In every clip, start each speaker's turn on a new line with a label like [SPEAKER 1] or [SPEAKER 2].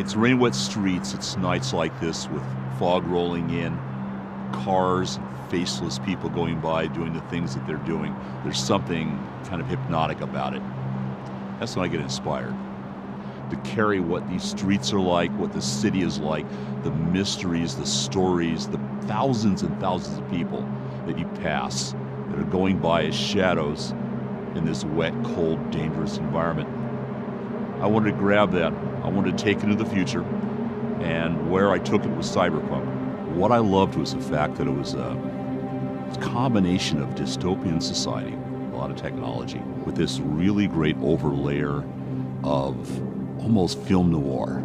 [SPEAKER 1] It's rain-wet streets, it's nights like this with fog rolling in, cars, faceless people going by doing the things that they're doing. There's something kind of hypnotic about it. That's when I get inspired to carry what these streets are like, what the city is like, the mysteries, the stories, the thousands and thousands of people that you pass that are going by as shadows in this wet, cold, dangerous environment. I wanted to grab that. I wanted to take it into the future, and where I took it was Cyberpunk. What I loved was the fact that it was a combination of dystopian society, a lot of technology, with this really great overlayer of almost film noir.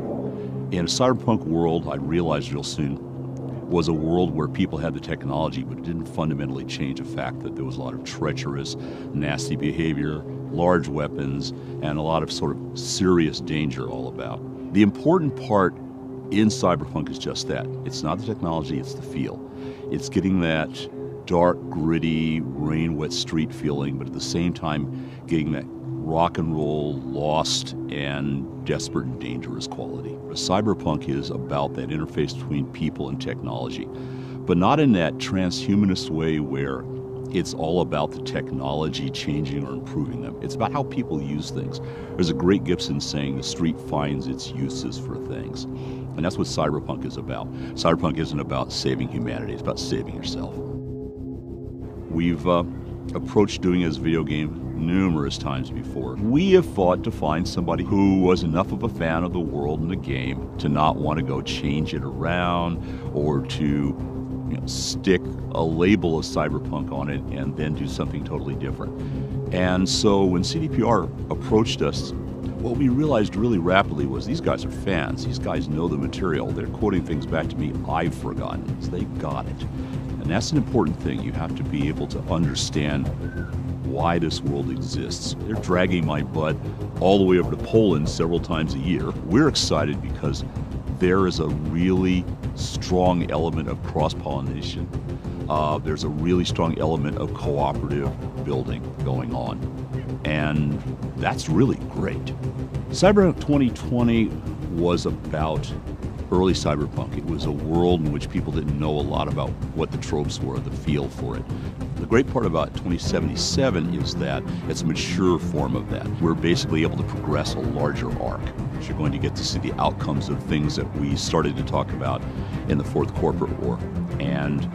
[SPEAKER 1] In a cyberpunk world, I realized real soon, was a world where people had the technology, but it didn't fundamentally change the fact that there was a lot of treacherous, nasty behavior, large weapons, and a lot of sort of serious danger all about. The important part in Cyberpunk is just that. It's not the technology, it's the feel. It's getting that dark, gritty, rain-wet street feeling, but at the same time getting that rock and roll, lost, and desperate and dangerous quality. Cyberpunk is about that interface between people and technology, but not in that transhumanist way where it's all about the technology changing or improving them. It's about how people use things. There's a great Gibson saying, the street finds its uses for things. And that's what Cyberpunk is about. Cyberpunk isn't about saving humanity, it's about saving yourself. We've approached doing it as a video game numerous times before. We have fought to find somebody who was enough of a fan of the world and the game to not want to go change it around or to stick a label of Cyberpunk on it and then do something totally different. And so when CDPR approached us, what we realized really rapidly was these guys are fans. These guys know the material. They're quoting things back to me I've forgotten. So they got it. And that's an important thing. You have to be able to understand why this world exists. They're dragging my butt all the way over to Poland several times a year. We're excited because there is a really strong element of cross-pollination. There's a really strong element of cooperative building going on. And that's really great. Cyberpunk 2020 was about early cyberpunk. It was a world in which people didn't know a lot about what the tropes were, the feel for it. The great part about 2077 is that it's a mature form of that. We're basically able to progress a larger arc. You're going to get to see the outcomes of things that we started to talk about in the Fourth Corporate War. And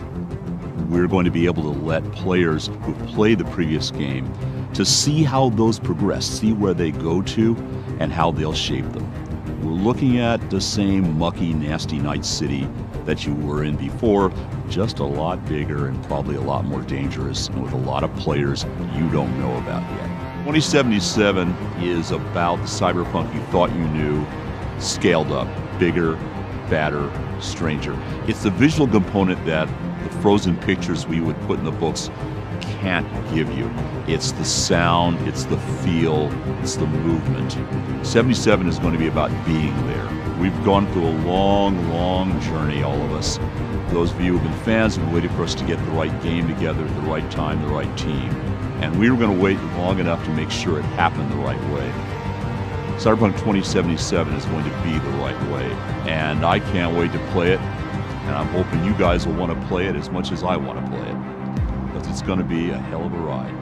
[SPEAKER 1] we're going to be able to let players who've played the previous game to see how those progress, see where they go to, and how they'll shape them. We're looking at the same mucky, nasty Night City that you were in before, just a lot bigger and probably a lot more dangerous, and with a lot of players you don't know about yet. 2077 is about the cyberpunk you thought you knew, scaled up, bigger, badder, stranger. It's the visual component that the frozen pictures we would put in the books can't give you. It's the sound, it's the feel, it's the movement. 77 is going to be about being there. We've gone through a long, long journey, all of us. Those of you who've been fans have been waiting for us to get the right game together at the right time, the right team. And we were going to wait long enough to make sure it happened the right way. Cyberpunk 2077 is going to be the right way. And I can't wait to play it. And I'm hoping you guys will want to play it as much as I want to play it. Because it's going to be a hell of a ride.